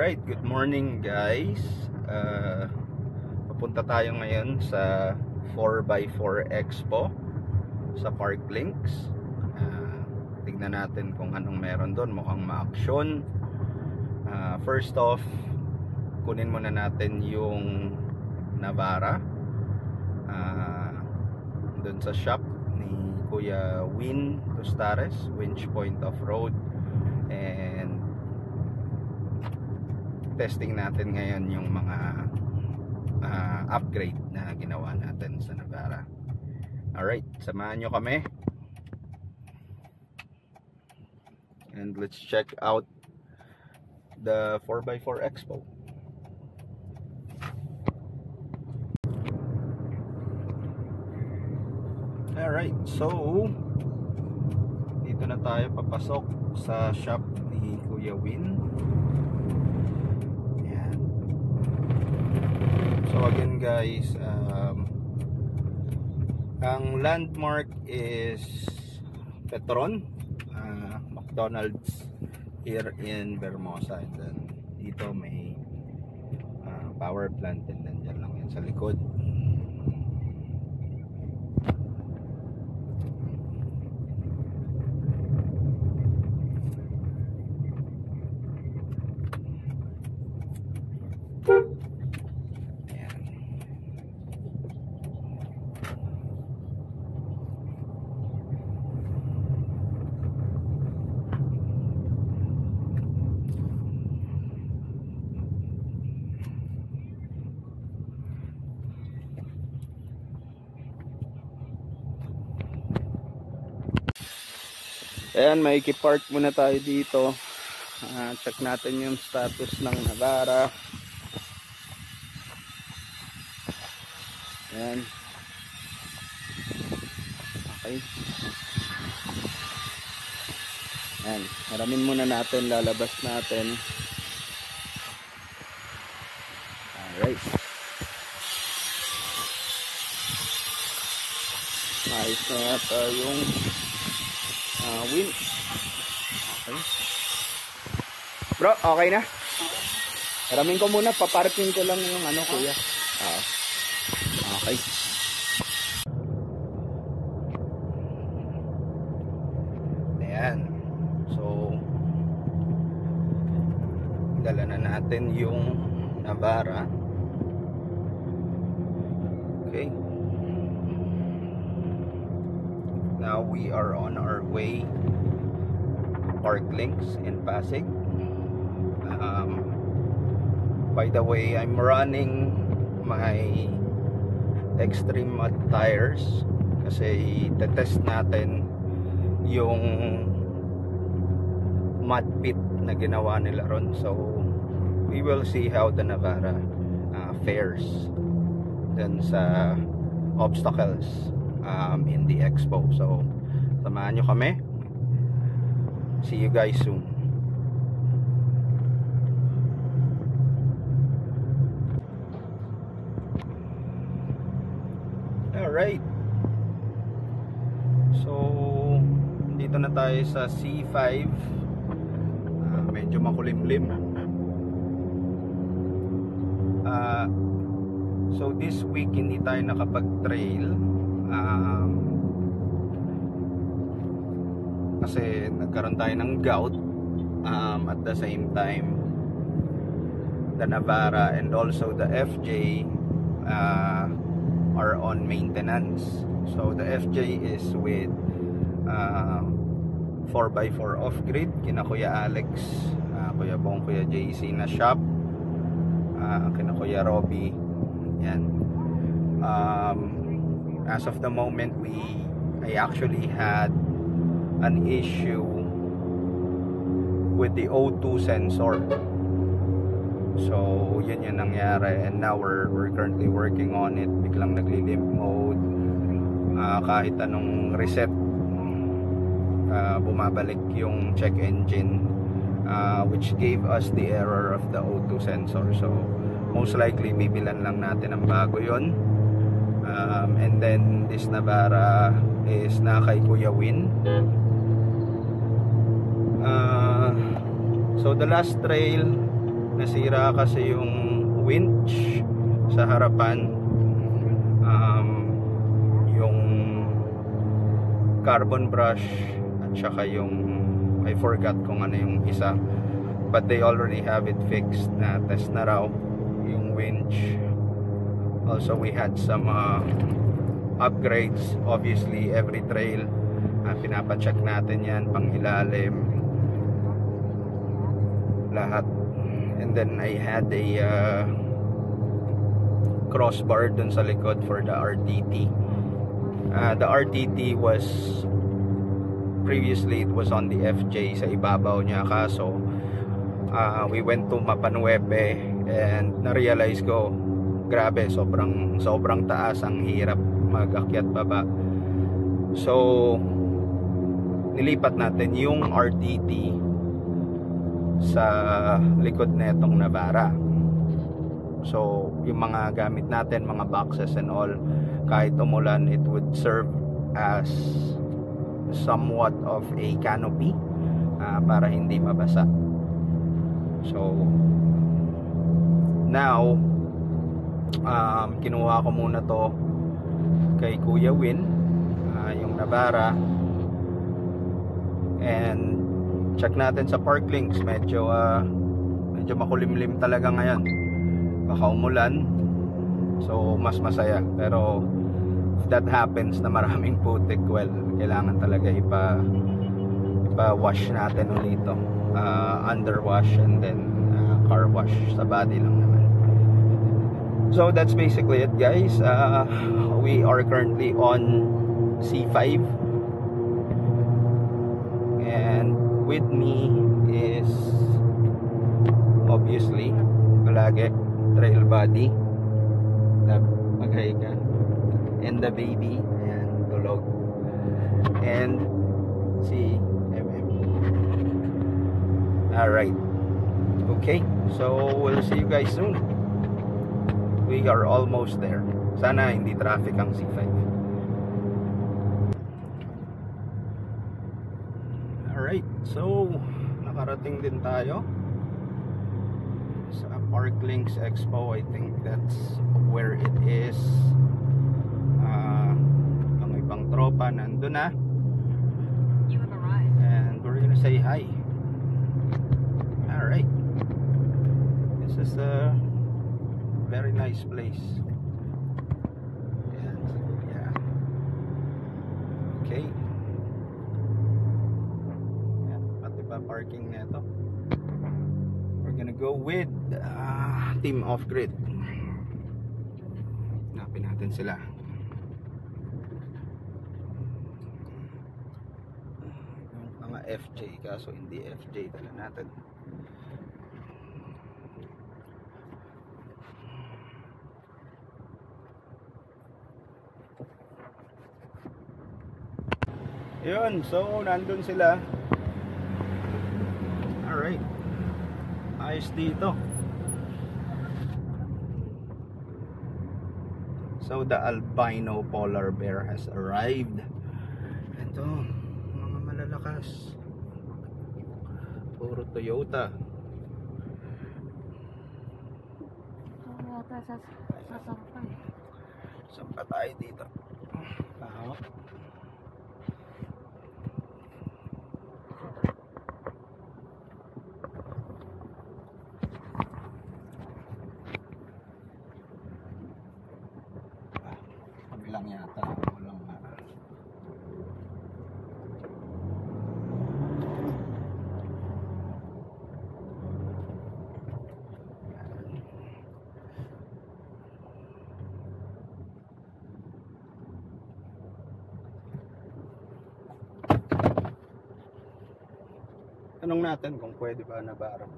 Alright, good morning guys. Papunta tayo ngayon sa 4x4 Expo sa Park Links. Tignan natin kung anong meron doon. Mukhang ma-action. First off, kunin muna natin yung Navara doon sa shop ni Kuya Win Tustares, Winch Point Off-Road. And testing natin ngayon yung mga upgrade na ginawa natin sa Navara. Alright, samahan nyo kami and let's check out the 4x4 Expo. Alright, so dito na tayo papasok sa shop ni Kuya Win. So again guys, ang landmark is Petron, McDonald's here in Vermosa, and then dito may power plant, and then dyan lang yan sa likod. Ayan, may park muna tayo dito. Check natin yung status ng Navara. Ayan. Okay. Ayan, haramin muna natin, lalabas natin. Alright. Ayos na yata yung win. Okay. Bro, okay na? Haramin ko muna, paparating ko lang yung ano, kuya. Okay. Ayan. So, dala na natin yung Navara. Okay. Now we are on our way to Park Links in Pasig. By the way, I'm running my Extreme Mud tires kasi tetest natin yung mud pit na ginawa nila ron. So we will see how the Navara fares dun sa obstacles in the expo. So samahan nyo kami. See you guys soon. Alright, so dito na tayo sa C5. Medyo makulimlim. So this week hindi tayo nakapag-trail kasi nagkaroon tayo ng gout. At the same time, the Navara and also the FJ are on maintenance. So the FJ is with 4x4 off-grid kina Kuya Alex, Kuya Bong, Kuya JC na shop, kina Kuya Robby. Yan. As of the moment, I actually had an issue with the O2 sensor. So yun yung nangyari, and now we're currently working on it. Biglang nagli-limp mode, kahit anong reset, bumabalik yung check engine, which gave us the error of the O2 sensor. So most likely bibilan lang natin ang bago yun. And then this Navara is na kay Kuya Win. So the last trail nasira kasi yung winch sa harapan, yung carbon brush at saka yung I forgot kung ano yung isa, but they already have it fixed. Na test na raw yung winch. Also we had some upgrades. Obviously every trail pinapacheck natin yan, pang ilalim lahat. And then I had a crossbar dun sa likod for the RTT. The RTT was previously, it was on the FJ sa ibabaw niya, kaso we went to Mapanuepe and na-realize ko, grabe, sobrang taas, ang hirap mag-akyat baba. So nilipat natin yung RTT sa likod netong Navara. So yung mga gamit natin, mga boxes and all, kahit umulan, it would serve as somewhat of a canopy para hindi mabasa. So now kinuha ko muna to kay Kuya Win, yung Navara, and check natin sa Parklinks. Medyo makulimlim talaga ngayon, baka umulan, so mas masaya. Pero if that happens na maraming putik, well, kailangan talaga ipa-wash natin ulit ito, under wash and then car wash sa body lang naman. So that's basically it, guys. We are currently on C5 and with me is obviously palagi trail buddy, maghay ka, and the baby, ayan, tulog, and si MM. Alright, okay, so we'll see you guys soon. We are almost there. Sana hindi traffic ang C5. Alright, so nakarating din tayo sa Parklinks Expo. I think that's where it is. Ang ibang tropa nandun na, and we're gonna say hi. Alright, this is a very nice place. Yeah. Okay. Yan, pati pa parking nito. We're gonna go with Team Off-Grid. Hanapin natin sila. Yung mga FJ, kaso hindi FJ, dala natin. Yun, so nandun sila. Alright, ayos dito. So the albino polar bear has arrived. Ito, mga malalakas, puro Toyota. Saan pa tayo dito? Pahawak. Kabilang yata, walang tanong natin kung pwede ba Navara.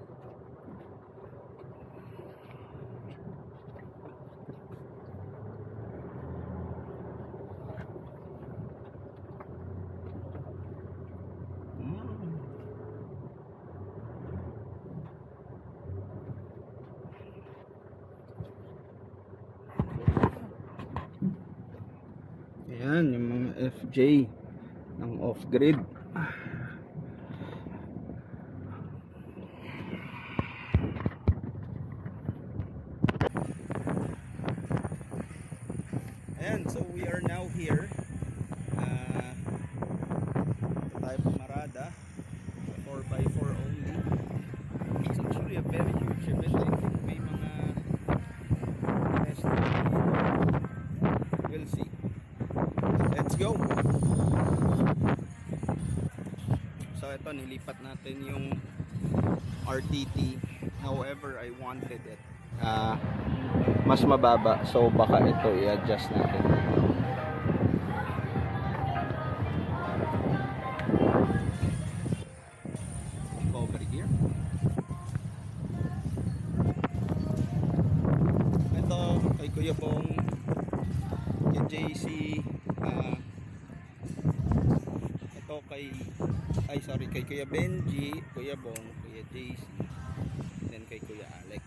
Ayan, yung mga FJ ng Off-Grid. Ayan, so we are now here. Tayo pumarada. 4x4 only. It's actually a very huge event. I think may mga restaurant dito. We'll see. Let's go! So ito, nilipat natin yung RTT. However, I wanted it mas mababa. So baka ito i-adjust natin. Over here. Ito kay Kuya Bong, kay JC, ito kay Kuya Benji, Kuya Bong, Kuya JC, then kay Kuya Alex.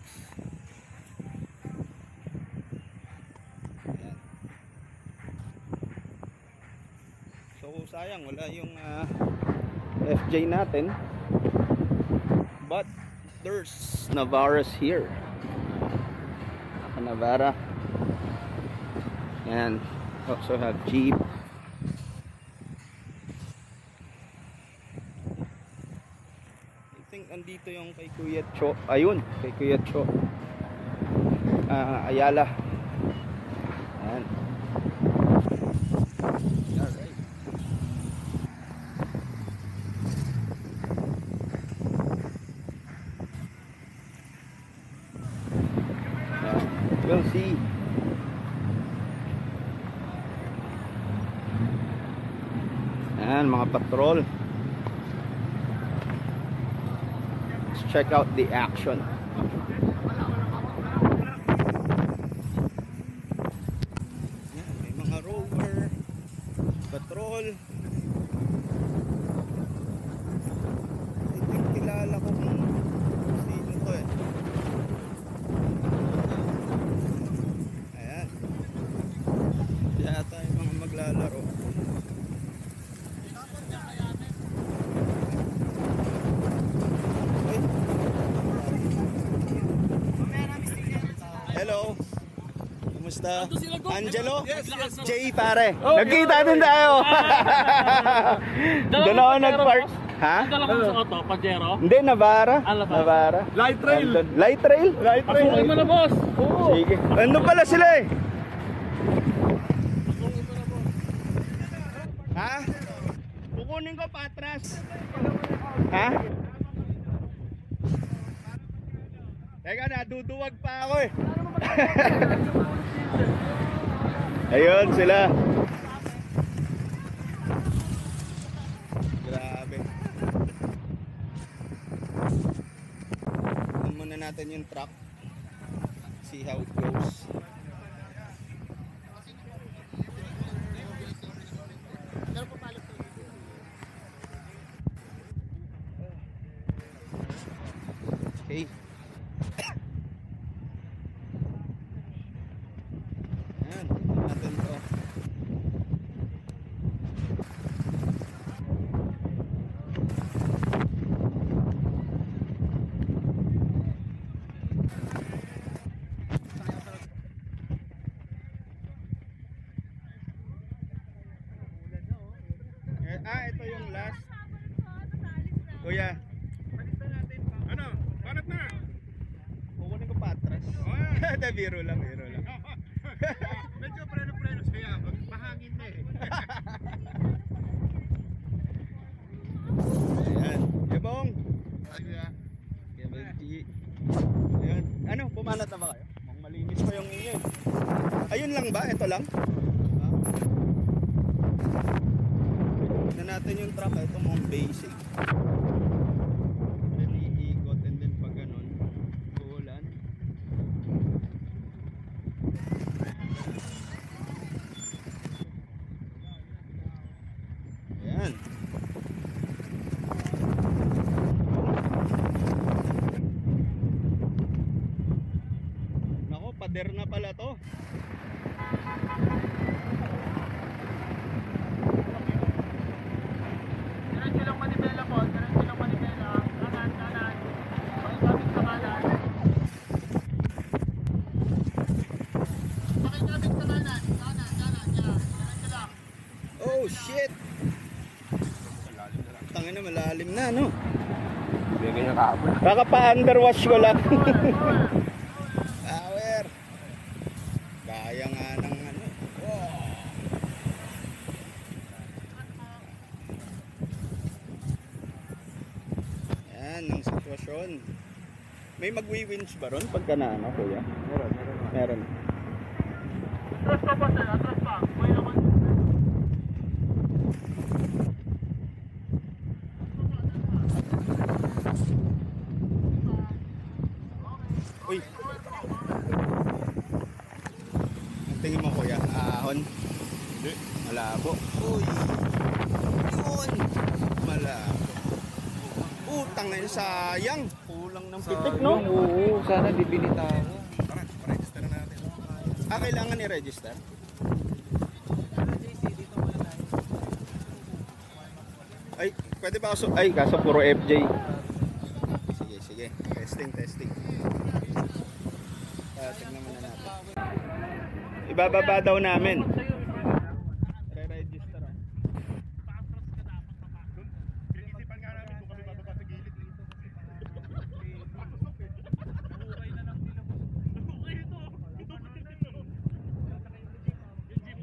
Ayan. So sayang wala yung FJ natin, but there's Navaras here. Navara. And also have Jeep. I think andito yung kay Kuya Cho. Ayun, kay Kuya Cho. Ayala. Ayan. Alright. We'll see. Ayan, mga patrol. Let's check out the action. Ayan, may mga rover, patrol. I think kilala ko kung sino to eh. Ayan. Kaya tayo mga maglalaro. Hello. Kumusta? Angelo? Yes. Jay pare. Nagkita din tayo. Doon ako nag-park. Ha? Dala ko sa auto, Pajero. Hindi, Navara. Navara. Light trail. Light trail? Light trail. Pasukin mo na, boss. Sige. Ano pala sila eh? Ha? Kukunin ko patras. Ha? Teka, naduduwag pa ako eh. Ayun sila. Grabe. Tignan muna natin yung truck. See how it goes. Okay. Ayan, natin to. Ito yung last. Kuya. Ano? Banat na! Kukunin ko patras. Biro lang. Medyo preno-preno siya. Mahangin na eh. Ayan. Yabong. Ayun. Ayan. Ano? Pumanat na ba kayo? Mukhang malinis pa yung inyo. Ayun lang ba? Ito lang? Tignan natin yung truck. Ito mga basic. Then iikot and then pag ganun uulan. Ayan. Nako, pader na pala to. Oh shit! Tangina, malalim na, no? Baka pa-underwash ko lang. Power! Kaya nga ng ano. Wow! Yan ang sitwasyon. May magwi-winch ba ron pagka na ano, kuya? Meron. Atras pa pa sir, atras pa. May naman. Uy! Ang tingin mo kuya, ahon? Hindi. Malabo. Uy! Yun! Malabo. Utang na yun, sayang. Kulang ng pitik, no? Oo, sana di binitaw. Tara, pa-register na natin. Ah, kailangan i-register? Ay, pwede ba ako? Ay, kaso puro FJ. Sige, sige. Testing. Tignan muna natin. Ibababa daw namin. Re-register ah. Pinisipan nga namin kung kami bababa sa gilid.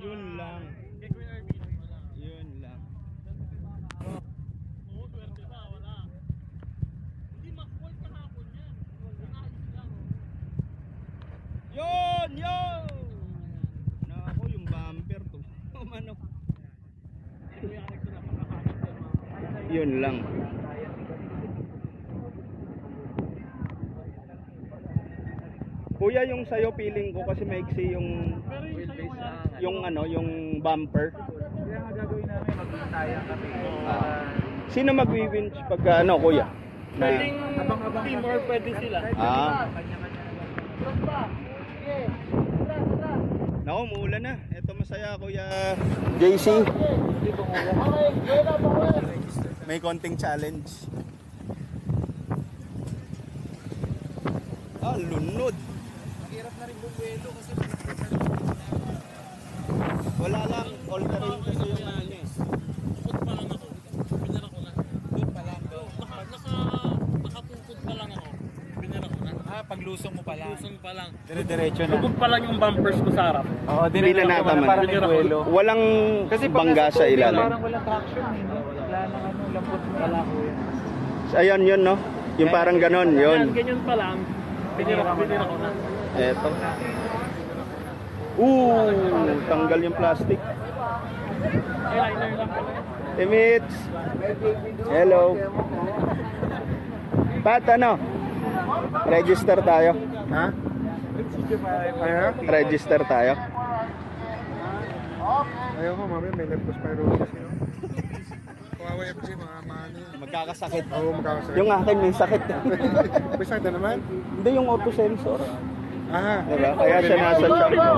Yun lang. Yun lang. Oo, swerte pa, wala. Hindi makuwal kahapon yan. Inayos lang. Yun! Nako, yung bumper to. Umano. Kuya Alex na napakakakit yan. Yun lang. Kuya, yung sayo feeling ko kasi maiksi yung Pero yung sa'yo kuya Alex, yung yung bumper. Kaya nga gagawin namin, magtayang kami. Sino magwi-winch pag ano, kuya? Na, pwedeng team or pwede sila. ah. Nako, muulan na. Ito masaya, kuya JC. May konting challenge. Ah, lunod. Hirap na rin bumuelo kasi Wala lang, all terrain kasi yung ano niya. Pukod pa lang ako. Pinara ko na. doon pa lang. Nakapungkod pa lang ako. Pinara ko na. Paglusong mo pa lang. Lusong pa lang. Dire-diretso na. Lubog pa lang yung bumpers ko sa harap. Oo, Binanata man. Parang may buwelo. Walang Kasi pag bangga nasa sa tubig, ilalim. parang walang traction. Wala nang ano, lambot mo pala ko yun. Ayan yun, no? Yung parang ganon, yun. Yan, ganyan pa lang. Pinara ko na. Eto. Tanggal yung plastic. Eyeliner lang pala. Emits. Hello. Pat, ano? Register tayo. Ha? Register tayo. Ayaw ko, mami, may leptospirosis. Kawawa FG, mga mano. Magkakasakit. Oo, magkakasakit. Yung akin may sakit. May sakit na naman? Hindi, yung auto-sensor. Ah, Diba? Kaya siya nasa shop ko.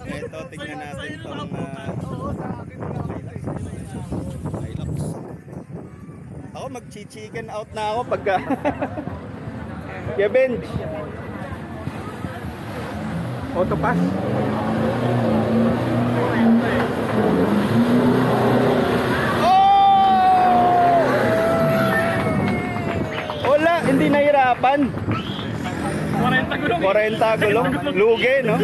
Ito, tignan natin itong Hilux. Ako, mag-chicken out na ako pagka Kaya bench. Autopass. Wala, hindi nahirapan. 40 gulong. 40 gulong. Lugi, no?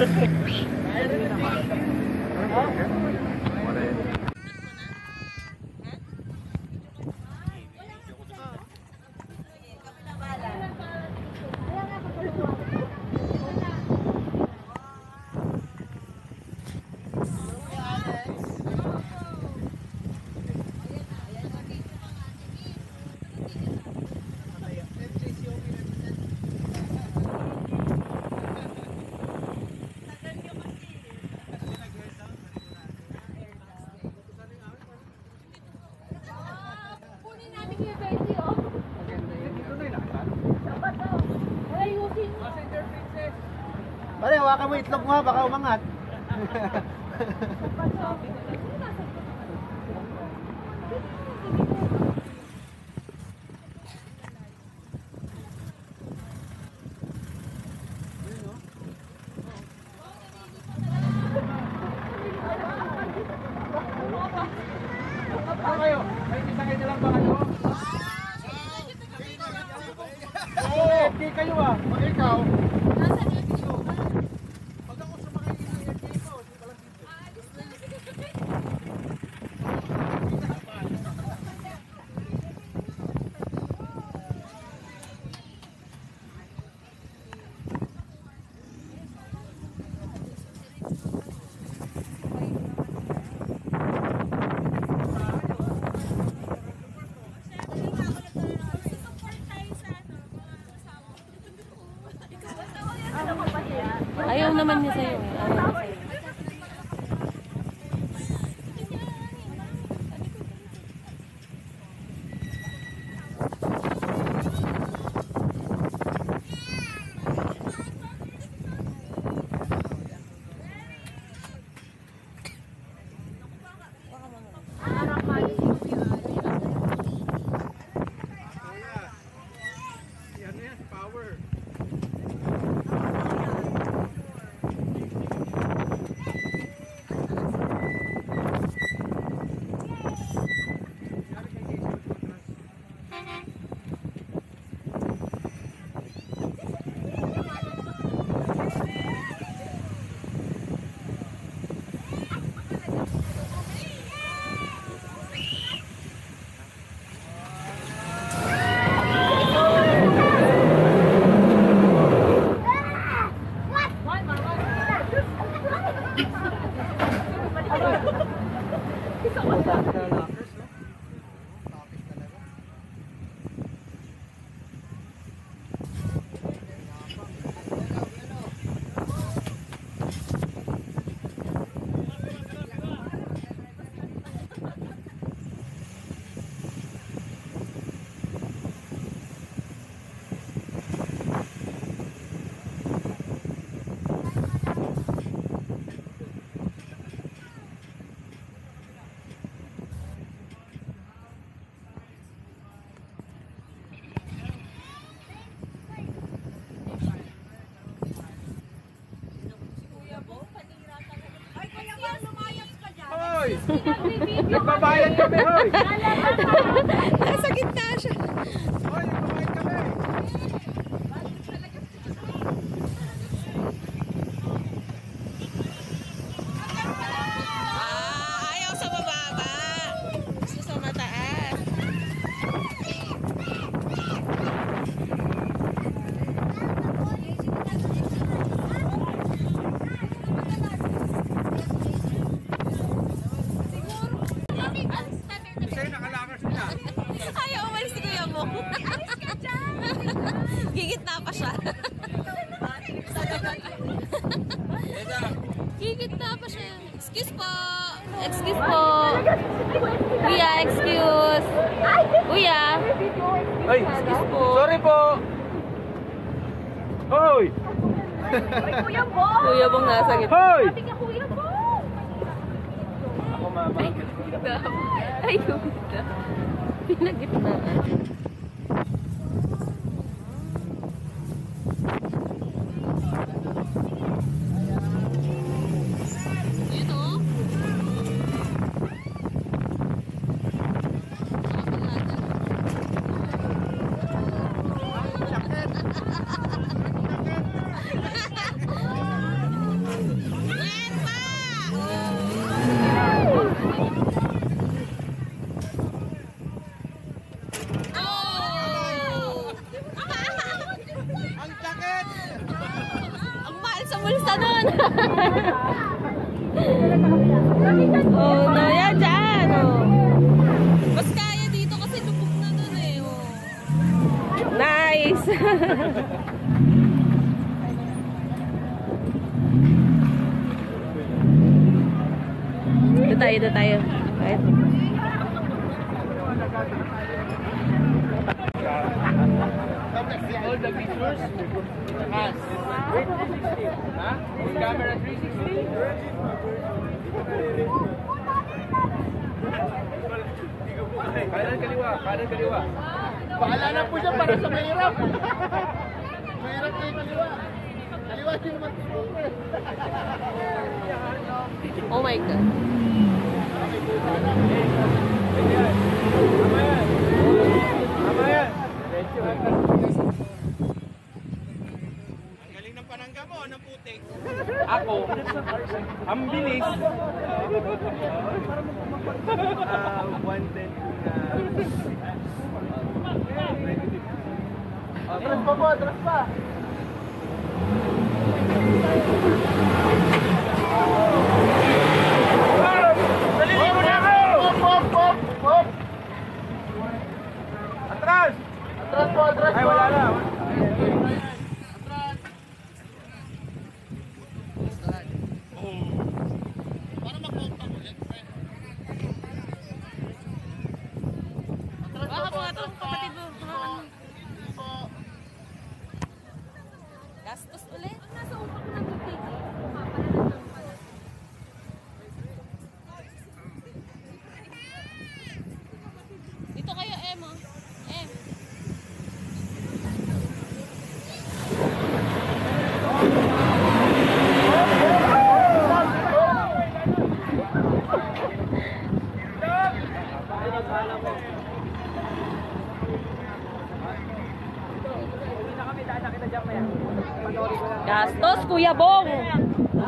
Pare, hawakan mo itlog mo ha, baka umangat. naman niya sa'yo. Ayaw niya sa'yo. Nagbabayad kami, hoy! Nasa gitna siya. Hoy, nagbabayad kami! Ayaw sa mababa. Gusto sa mataas. Kasi nakalakas sila. Ayaw umalis si Kuya mo. Gigitna pa siya. Gigitna pa siya. Excuse po. Excuse po. Kuya, excuse. Kuya. Ay, Excuse po. sorry po! Hoy! Kuya mong nasa gitna. Hoy! Ay, gitna. Pinagitna. Yun o. Ang sakit! Ang mahal sa bulsa nun. Oh, no, yan dyan. Oh. Mas kaya dito kasi lubog na nun eh. Oh. Nice. Ito tayo. Right. All the pictures has 360. Huh? Camera 360. Kanan kaliwa. Bahala na po siya para sa mahirap. Mahirap na yung kaliwa. Kaliwa din naman. Oh my God. Tama yan! Ang galing ng panangga mo, ng putik. Ako, ang bilis. 110 na... Atras pa po, atras pa! Naliligo na ako! Pop! Atras! Atras po, atras po! Ay, wala na.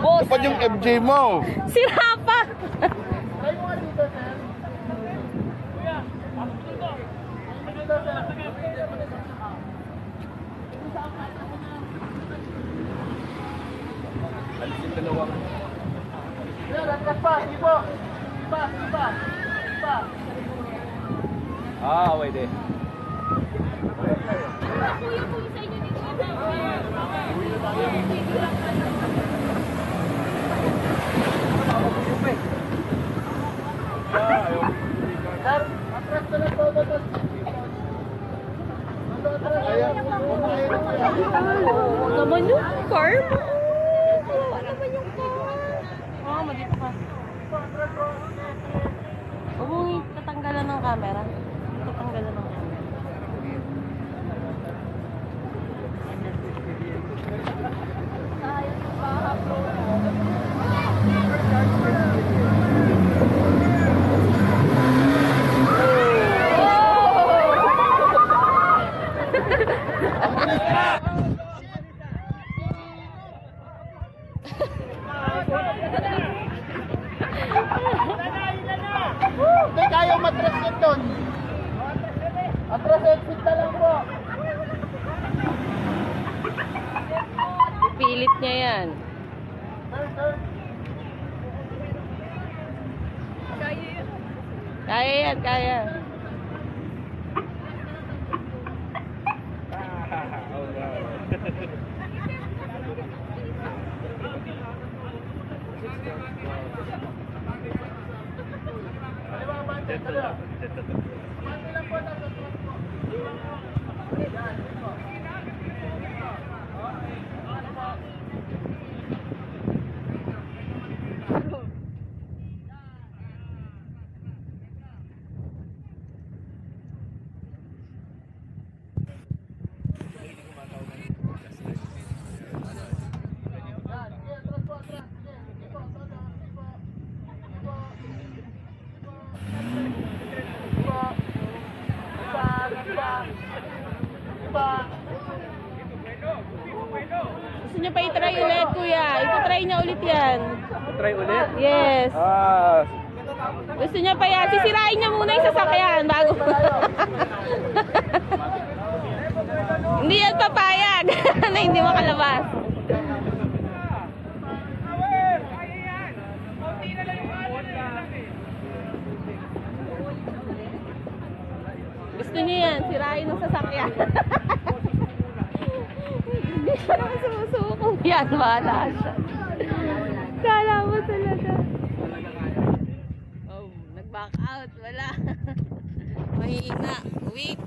Boss. Kapag yung FJ mo. Sira pa. Ah, pwede. Naman yung car mo. Ano naman yung car? Oo, madito ka. Huwag mong tatanggalan ng camera. Tatanggalan ng camera. Hindi kayo matras yun doon. Atras exit na lang po. Pilit niya yan. Kaya yan, kaya. Gusto niya pa i-try ulit, kuya. Ito-try niya ulit yan. Try ulit? Yes. Ah, Gusto niya pa yan. Sisirain niya muna yung sasakyan bago. Hindi yan papayag na hindi makalabas. Gusto niya yan. Sirain ng sasakyan. Hindi siya naman sumusuko. Yan, bahala siya. Kala mo talaga. Oh, nag-back out. Wala. Mahina. Weak.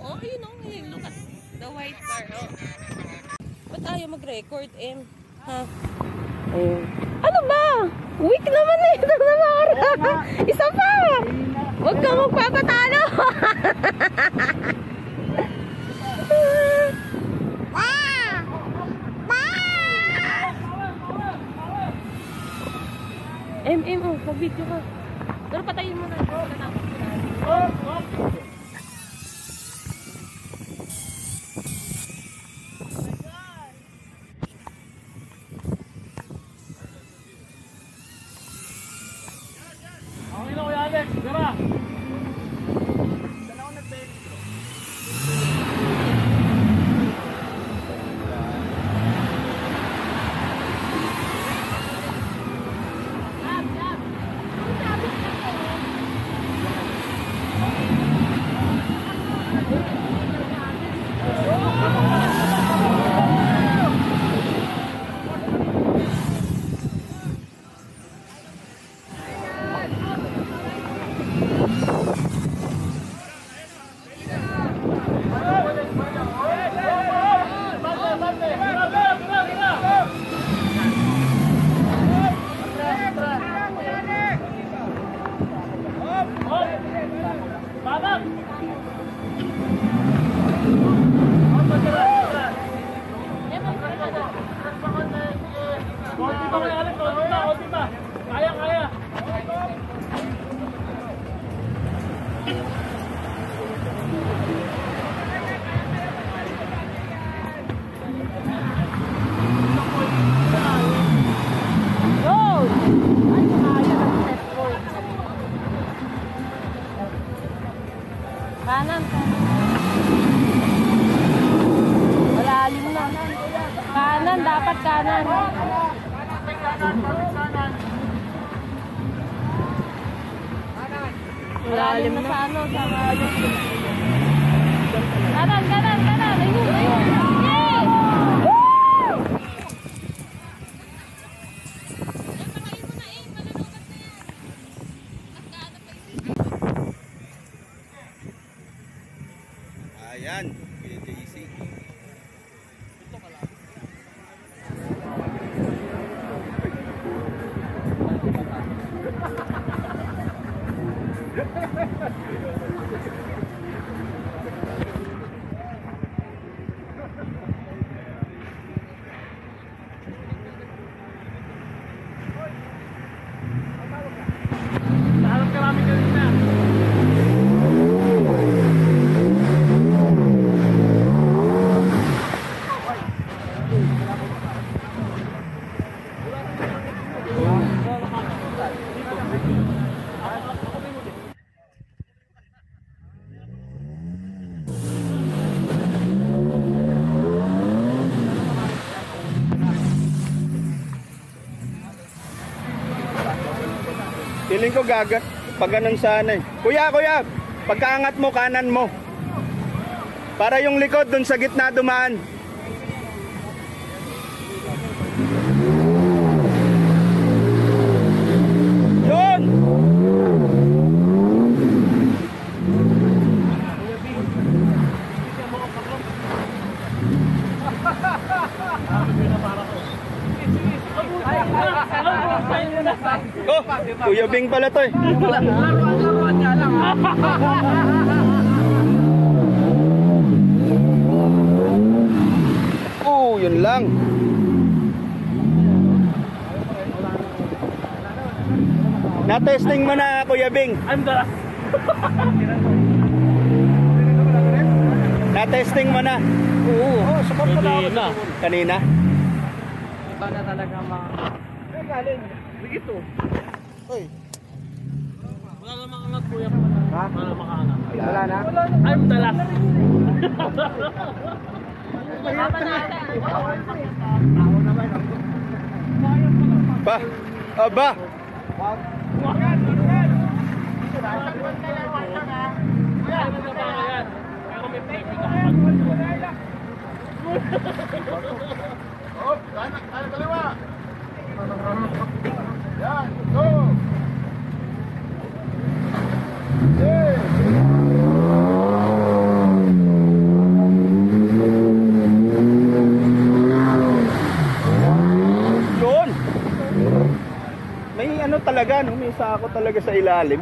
Oh, yun o. Look at the white car. Oh. Ba't ayaw mag-record, Em? Ha? Ayun. Ano ba? Weak naman na ito na Mara. Isa pa. Huwag kang magpapatalo. Oh, pag-video ka. Pero patayin mo na. malalim na. Kanan, dapat kanan. Malalim na sa ano, sa kanan, kanan, kanan. Ayun, ayun. Yay! Woo! Ayan, JC. Naharap ka namin kanina. Feeling ko gagat. Pag ganun sana eh. Kuya, kuya, pagkaangat mo, kanan mo. Para yung likod dun sa gitna dumaan. Yun! Oh, Kuya Bing pala to eh. Laruan nga lang ha. Yun lang. Na-testing mo na, Kuya Bing. I'm the last. Na-testing mo na. Oo. Support ko na ako. Kanina. Iba na talaga mga... galing. Ito. Hoy. Wala namang angat kuya. Ha? Wala namang angat. Wala na? I'm the last. Ba? Aba? Oh, kanan kaliwa. Yan, go. Yun! May ano talaga, no? May sako talaga sa ilalim.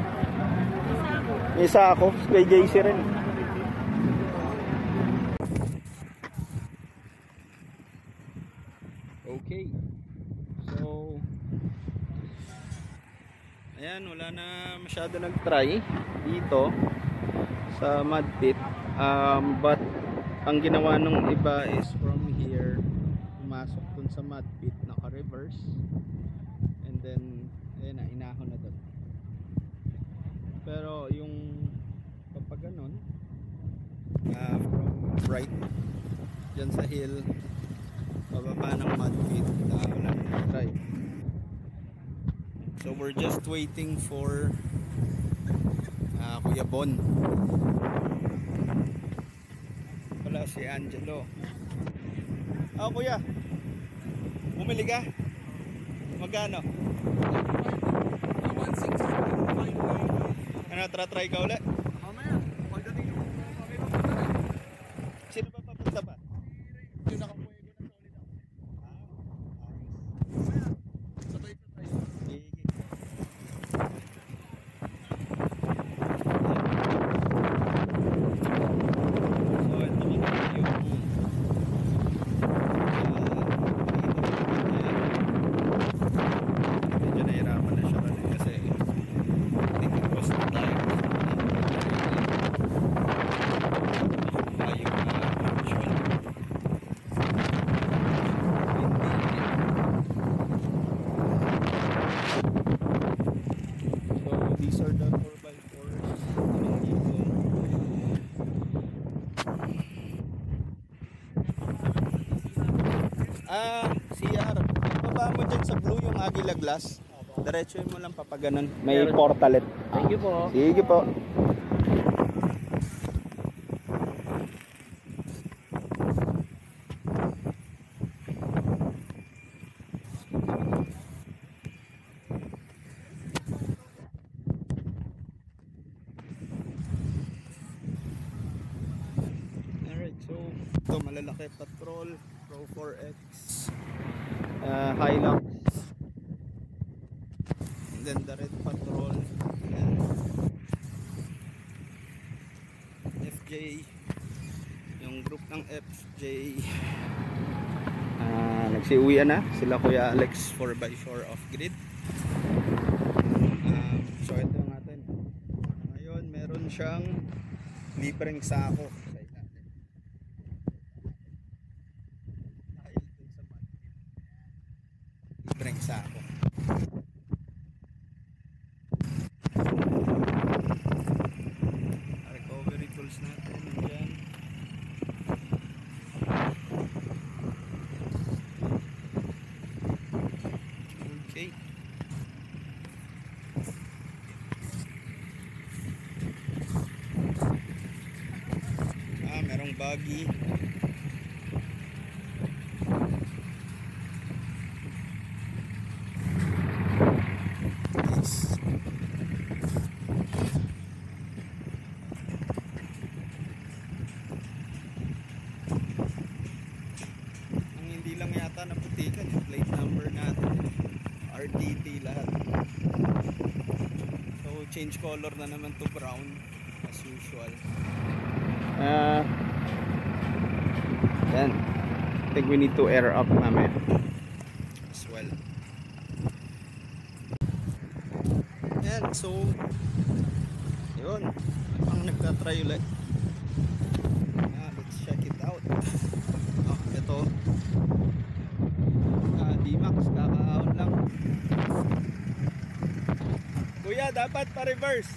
May sako, kay JC rin. Okay. So, ayan, wala na masyado nag-try dito sa mud pit. But ang ginawa nung iba is from here pumasok dun sa mud pit, naka-reverse, and then ayan na, inahon na dun. Pero yung kapag ganun, from right dyan sa hill pababa ng mud pit, wala na nag-try. So we're just waiting for Kuya Bon. Wala si Angelo. Kuya, bumili ka? Magkano? 160. Ano, try ka ulit? Mamaya, pagdating yung Sino ba papunta pa? yung nakapuwi ko na solid ako. Sabay. Medyo nahirapan na siya kasi I think it was the time CR. Baba mo dyan sa blue yung Aguila Glass. Diretso mo lang papaganon. May portalet. Thank you po. Sige po. Alright, so ito malalaki patrol Pro 4X Hilux, and then the red patrol, and FJ, yung group ng FJ nagsiuwian na sila Kuya Alex 4x4 off grid. So ito natin ngayon, meron siyang libreng sako sa ilalim dahil dun sa market, libreng sako. Recovery tools natin nandyan. Okay. Merong buggy. Nice. Ang hindi lang yata naputikan yung plate number natin, RTT lahat. So change color na naman to brown as usual. Yan. I think we need to air up mamaya as well. Yan, so yun, ang nagtatry ulit. Let's check it out. Ito D-Max, kakaahon lang. Kuya, dapat pa-reverse.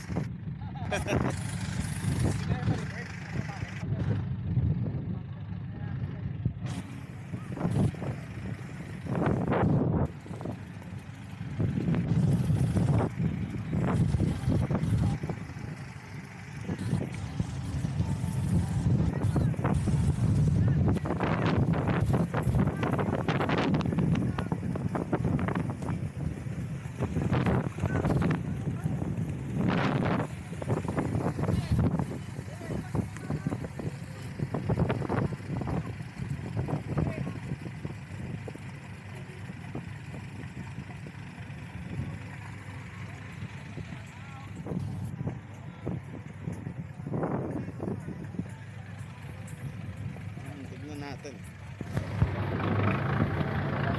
Natin.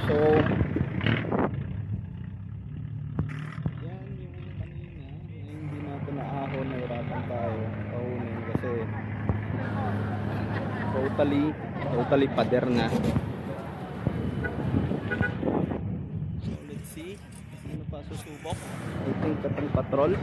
So yan yung kanina, hindi natin naahon, nahirapan tayo pahunin kasi totally pader na. So let's see sino pa susubok. I think katong patrol.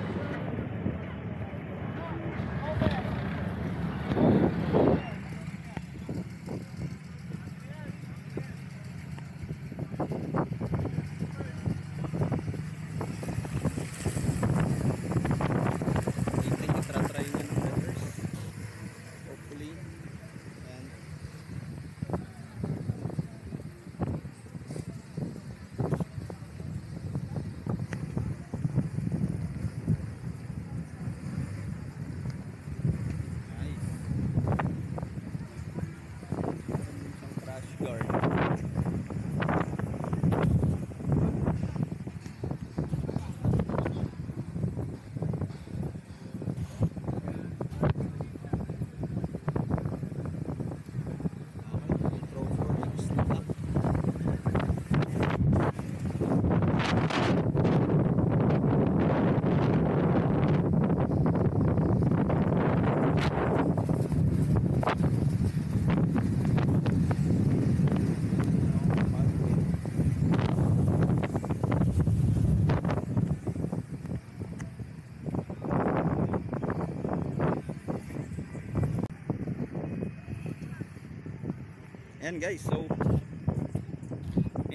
Ayan guys, so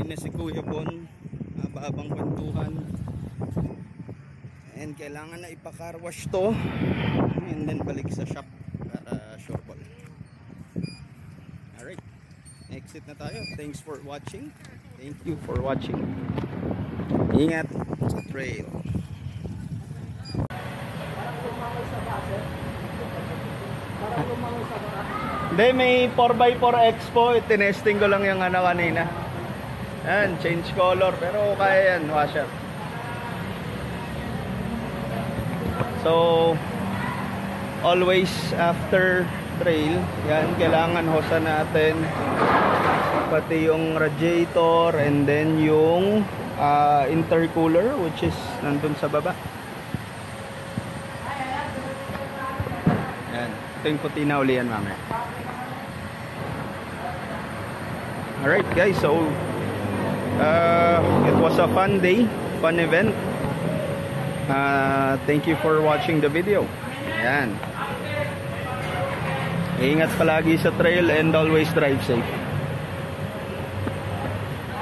na si Kuya Bon, habang kwentuhan. And kailangan na ipa-car wash to and then balik sa shop para sure ball. Alright, exit na tayo. Thanks for watching. Thank you for watching. Ingat sa trail. Hindi, may 4x4 Expo. Tinesting ko lang yung ano kanina. Yan, change color. Pero kaya yan, washer. So, always after trail, yan, kailangan hosan natin. Pati yung radiator and then yung intercooler, which is nandun sa baba. Yan, ito yung puti na uli yan mamaya. Alright guys, so it was a fun day, fun event. Thank you for watching the video. Ayan. Ingat palagi sa trail and always drive safe.